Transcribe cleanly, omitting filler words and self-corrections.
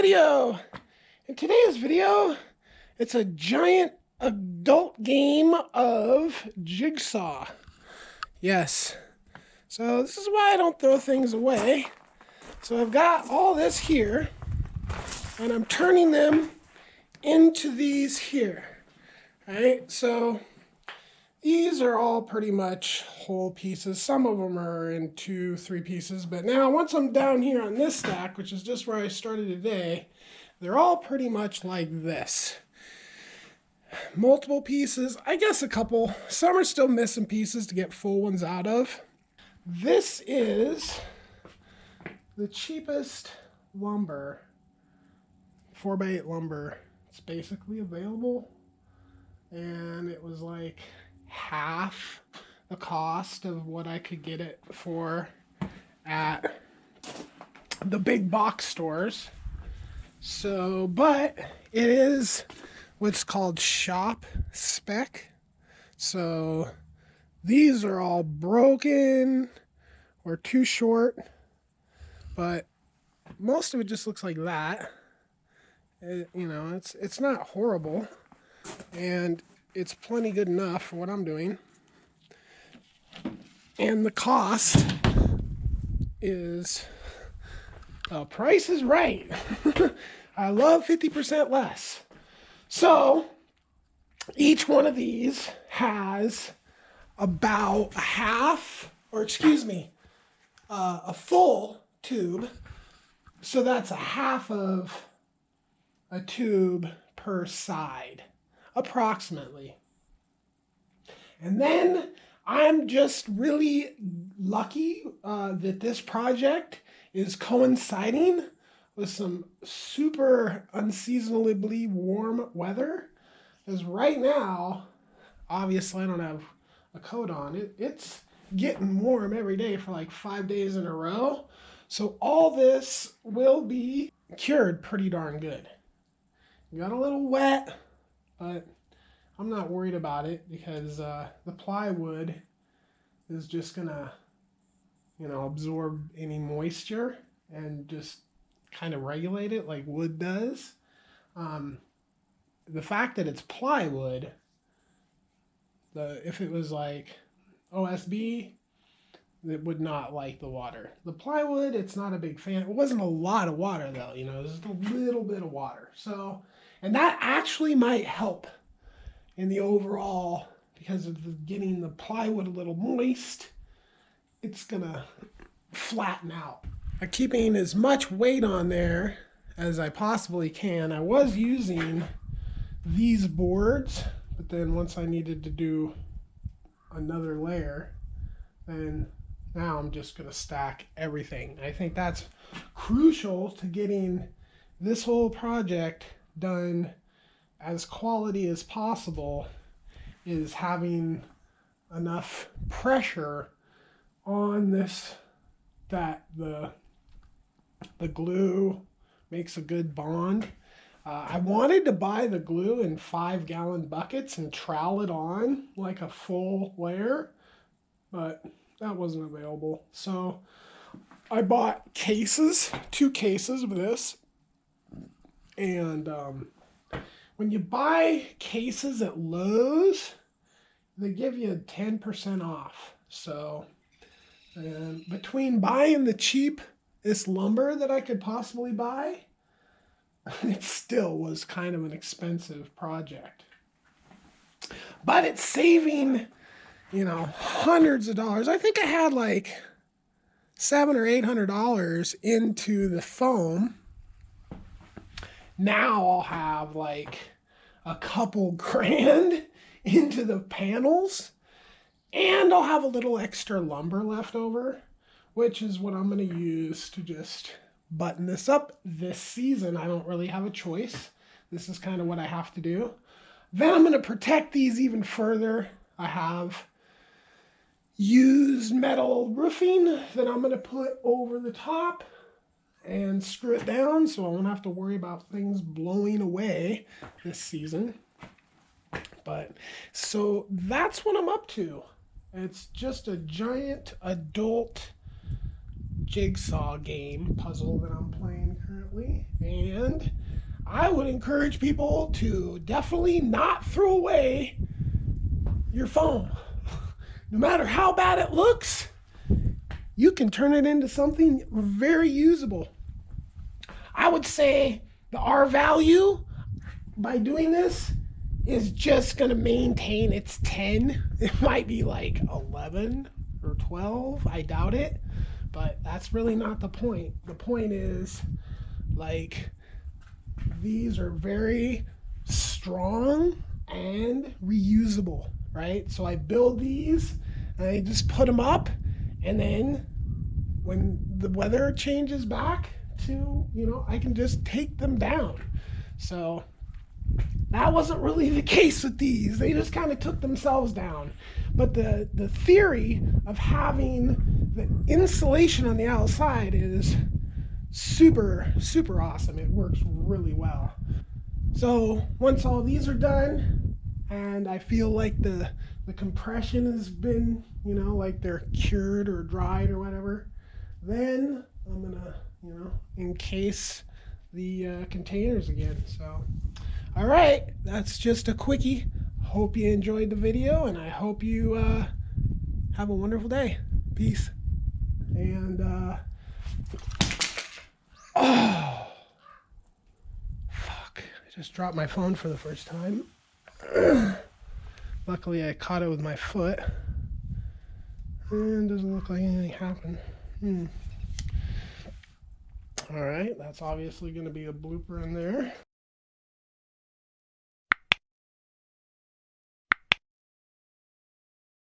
video. In today's video, it's a giant adult game of jigsaw. Yes. So this is why I don't throw things away. So I've got all this here, and I'm turning them into these here. All right, so these are all pretty much whole pieces. Some of them are in 2-3 pieces, but now once I'm down here on this stack, which is just where I started today, they're all pretty much like this. Multiple pieces, I guess a couple. Some are still missing pieces to get full ones out of. This is the cheapest lumber, 4x8 lumber. It's basically available, and it was like half the cost of what I could get it for at the big box stores. So, but it is what's called shop spec. So these are all broken or too short, but most of it just looks like that. It's not horrible, and it's plenty good enough for what I'm doing. And the cost is, price is right. I love 50% less. So each one of these has about a full tube. So that's a half of a tube per side, approximately. And then I'm just really lucky that this project is coinciding with some super unseasonably warm weather. Because right now, obviously I don't have a coat on. It's getting warm every day for like 5 days in a row. So all this will be cured pretty darn good. Got a little wet, but I'm not worried about it because the plywood is just gonna, absorb any moisture and just kind of regulate it like wood does. The fact that it's plywood, if it was like OSB, it would not like the water. The plywood, it's not a big fan. It wasn't a lot of water though, it was just a little bit of water. So, and that actually might help in the overall, because of getting the plywood a little moist, it's gonna flatten out. I'm keeping as much weight on there as I possibly can. I was using these boards, but then once I needed to do another layer, then now I'm just gonna stack everything. I think that's crucial to getting this whole project done as quality as possible, is having enough pressure on this that the glue makes a good bond. I wanted to buy the glue in 5-gallon buckets and trowel it on like a full layer, but that wasn't available. So I bought cases, 2 cases of this, and when you buy cases at Lowe's, they give you 10% off. So between buying the cheapest lumber that I could possibly buy, it still was kind of an expensive project. But it's saving, hundreds of dollars. I think I had like $700 or $800 into the foam. Now I'll have like a couple grand into the panels, and I'll have a little extra lumber left over, which is what I'm going to use to just button this up this season. I don't really have a choice. This is kind of what I have to do. Then I'm going to protect these even further. I have used metal roofing that I'm going to put over the top and screw it down so I won't have to worry about things blowing away this season. But so that's what I'm up to. It's just a giant adult jigsaw game puzzle that I'm playing currently. And I would encourage people to definitely not throw away your foam. No matter how bad it looks, you can turn it into something very usable. I would say the R value by doing this is just going to maintain its 10. It might be like 11 or 12. I doubt it. But that's really not the point. The point is, like, these are very strong and reusable, right? So I build these and I just put them up, and then when the weather changes back to, I can just take them down. So that wasn't really the case with these. They just kind of took themselves down. But the theory of having the insulation on the outside is super, super awesome. It works really well. So once all these are done, and I feel like the compression has been, like they're cured or dried or whatever, then I'm gonna, encase the containers again. So, all right, that's just a quickie. Hope you enjoyed the video, and I hope you have a wonderful day. Peace. And oh, fuck! I just dropped my phone for the first time. Luckily, I caught it with my foot, and doesn't look like anything happened. All right, that's obviously going to be a blooper in there.